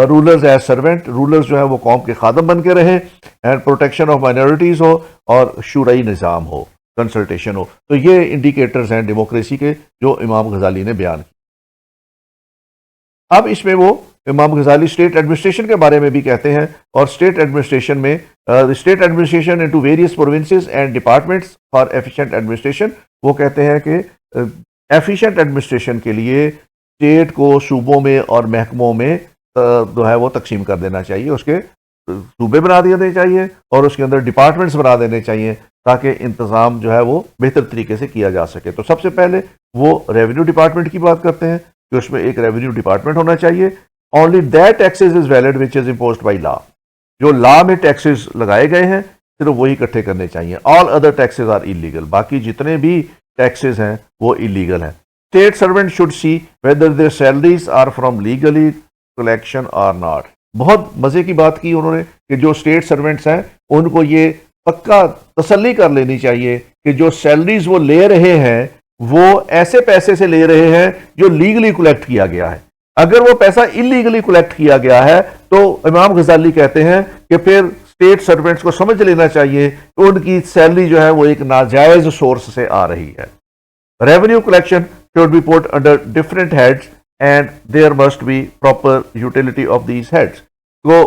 رولرز ایز سرونٹ، رولرز جو ہے وہ قوم کے خادم بن کے رہیں، اینڈ پروٹیکشن آف مائنورٹیز ہو، اور شورئی نظام ہو، کنسلٹیشن ہو۔ تو یہ انڈیکیٹرز ہیں ڈیموکریسی کے جو امام غزالی نے بیان کی۔ اب اس میں وہ امام غزالی اسٹیٹ ایڈمنسٹریشن کے بارے میں بھی کہتے ہیں، اور اسٹیٹ ایڈمنسٹریشن میں state administration into various provinces and departments for efficient administration, وہ کہتے ہیں کہ ایفیشینٹ ایڈمنسٹریشن کے لیے اسٹیٹ کو صوبوں میں اور محکموں میں جو ہے وہ تقسیم کر دینا چاہیے، اس کے صوبے بنا دینے چاہیے اور اس کے اندر ڈپارٹمنٹس بنا دینے چاہیے تاکہ انتظام جو ہے وہ بہتر طریقے سے کیا جا سکے۔ تو سب سے پہلے وہ ریونیو ڈپارٹمنٹ کی بات کرتے ہیں کہ اس میں ایک ریونیو ڈپارٹمنٹ ہونا چاہیے۔ Only that taxes is valid which is imposed by law، جو لا میں ٹیکسز لگائے گئے ہیں صرف وہی اکٹھے کرنے چاہیے۔ All other taxes are illegal، باقی جتنے بھی ٹیکسز ہیں وہ illegal ہیں۔ State servant should see whether their salaries are from legally collection or not۔ بہت مزے کی بات کی انہوں نے کہ جو اسٹیٹ سروینٹس ہیں ان کو یہ پکا تسلی کر لینی چاہیے کہ جو سیلریز وہ لے رہے ہیں وہ ایسے پیسے سے لے رہے ہیں جو لیگلی کلیکٹ کیا گیا ہے۔ اگر وہ پیسہ انلیگلی کلیکٹ کیا گیا ہے تو امام غزالی کہتے ہیں کہ پھر اسٹیٹ سروینٹس کو سمجھ لینا چاہیے کہ ان کی سیلری جو ہے وہ ایک ناجائز سورس سے آ رہی ہے۔ Revenue collection should be put under different heads and there must be proper utility of these heads۔ تو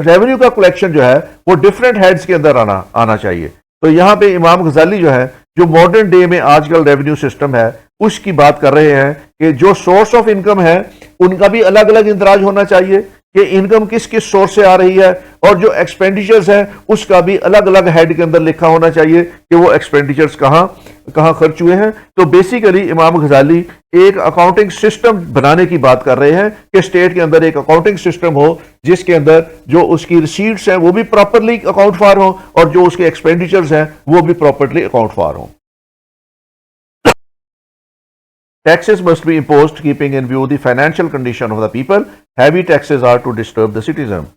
ریونیو کا کلیکشن جو ہے وہ ڈفرینٹ ہیڈز کے اندر آنا چاہیے۔ تو یہاں پہ امام غزالی جو ہے جو ماڈرن ڈے میں آج کل ریونیو سسٹم ہے اس کی بات کر رہے ہیں کہ جو سورس آف انکم ہے ان کا بھی الگ الگ اندراج ہونا چاہیے کہ انکم کس کس سورس سے آ رہی ہے، اور جو ایکسپینڈیچرز ہیں اس کا بھی الگ الگ ہیڈ کے اندر لکھا ہونا چاہیے کہ وہ ایکسپینڈیچرز کہاں خرچ ہوئے ہیں۔ تو بیسیکلی امام غزالی ایک اکاؤنٹنگ سسٹم بنانے کی بات کر رہے ہیں کہ اسٹیٹ کے اندر ایک اکاؤنٹنگ سسٹم ہو جس کے اندر جو اس کی ریسیٹس ہیں وہ بھی پراپرلی اکاؤنٹ فار ہوں اور جو اس کے ایکسپینڈیچرز ہیں وہ بھی پراپرلی اکاؤنٹ فار ہوں۔ Taxes must be imposed keeping in view the financial condition of the people. Heavy taxes are to disturb the citizen۔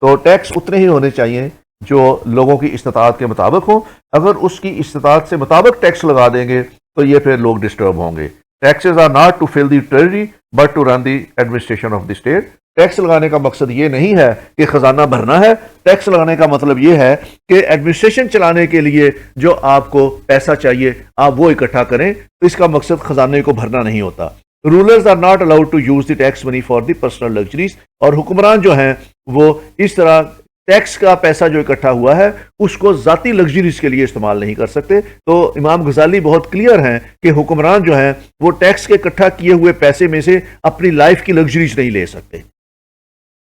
تو ٹیکس اتنے ہی ہونے چاہیے جو لوگوں کی استطاعت کے مطابق ہوں۔ اگر اس کی استطاعت سے مطابق ٹیکس لگا دیں گے تو یہ پھر لوگ ڈسٹرب ہوں گے۔ Taxes are not to fill the treasury but to run the administration of the state۔ Tax لگانے کا مقصد یہ نہیں ہے کہ خزانہ بھرنا ہے، ٹیکس لگانے کا مطلب یہ ہے کہ ایڈمنسٹریشن چلانے کے لیے جو آپ کو پیسہ چاہیے آپ وہ اکٹھا کریں، اس کا مقصد خزانے کو بھرنا نہیں ہوتا۔ Rulers are not allowed to use the tax money for the personal luxuries, اور حکمران جو ہیں وہ اس طرح ٹیکس کا پیسہ جو اکٹھا ہوا ہے اس کو ذاتی لگژریز کے لیے استعمال نہیں کر سکتے۔ تو امام غزالی بہت کلیئر ہیں کہ حکمران جو ہیں وہ ٹیکس کے اکٹھا کیے ہوئے پیسے میں سے اپنی لائف کی لگژریز نہیں لے سکتے۔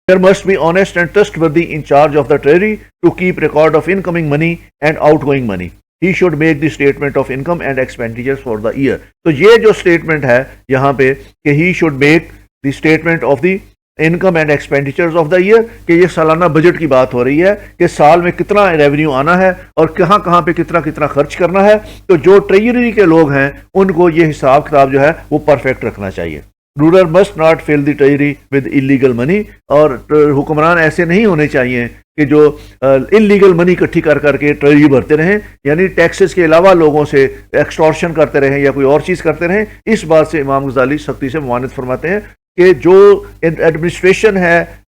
There must be honest and trustworthy in charge of the treasury to keep record of incoming money and outgoing money۔ He should make the statement of income and expenditures for the year۔ تو یہ جو statement ہے یہاں پہ کہ he should make the statement of the income and expenditures of the year، کہ یہ سالانہ بجٹ کی بات ہو رہی ہے کہ سال میں کتنا ریونیو آنا ہے اور کہاں پہ کتنا خرچ کرنا ہے۔ تو جو ٹریجری کے لوگ ہیں ان کو یہ حساب کتاب جو ہے وہ پرفیکٹ رکھنا چاہیے۔ Ruler must not fill the treasury with illegal money, اور حکمران ایسے نہیں ہونے چاہیے کہ جو انلیگل منی اکٹھی کر کے ٹریجری بھرتے رہیں، یعنی ٹیکسز کے علاوہ لوگوں سے ایکسٹورشن کرتے رہیں یا کوئی اور چیز کرتے رہیں۔ اس بات سے امام غزالی سختی سے ممانعت فرماتے ہیں کہ جو ایڈمنسٹریشن ہے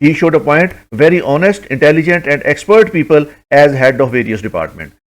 He should appoint very honest, intelligent and expert people as head of various department.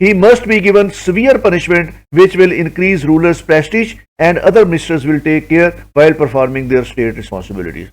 he must be given severe punishment which will increase rulers' prestige and other ministers will take care while performing their state responsibilities.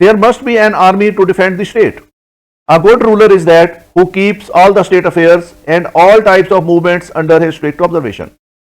There must be an army to defend the state. A good ruler is that who keeps all the state affairs and all types of movements under his strict observation.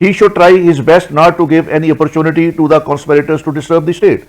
He should try his best not to give any opportunity to the conspirators to disturb the state.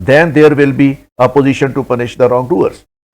then there will be a position to punish the wrongdoers.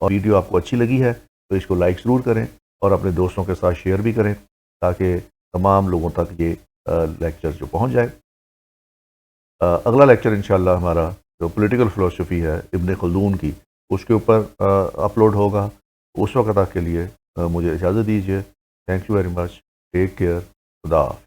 اور video آپ کو اچھی لگی ہے تو اس کو like ضرور کریں اور اپنے دوستوں کے ساتھ شیئر بھی کریں تاکہ تمام لوگوں تک یہ لیکچر جو پہنچ جائے۔ اگلا لیکچر انشاءاللہ ہمارا جو پولیٹیکل فلسفی ہے ابن خلدون کی، اس کے اوپر اپلوڈ ہوگا۔ اس وقت تک کے لیے مجھے اجازت دیجیے۔ Thank you very much, take care, خدا حافظ۔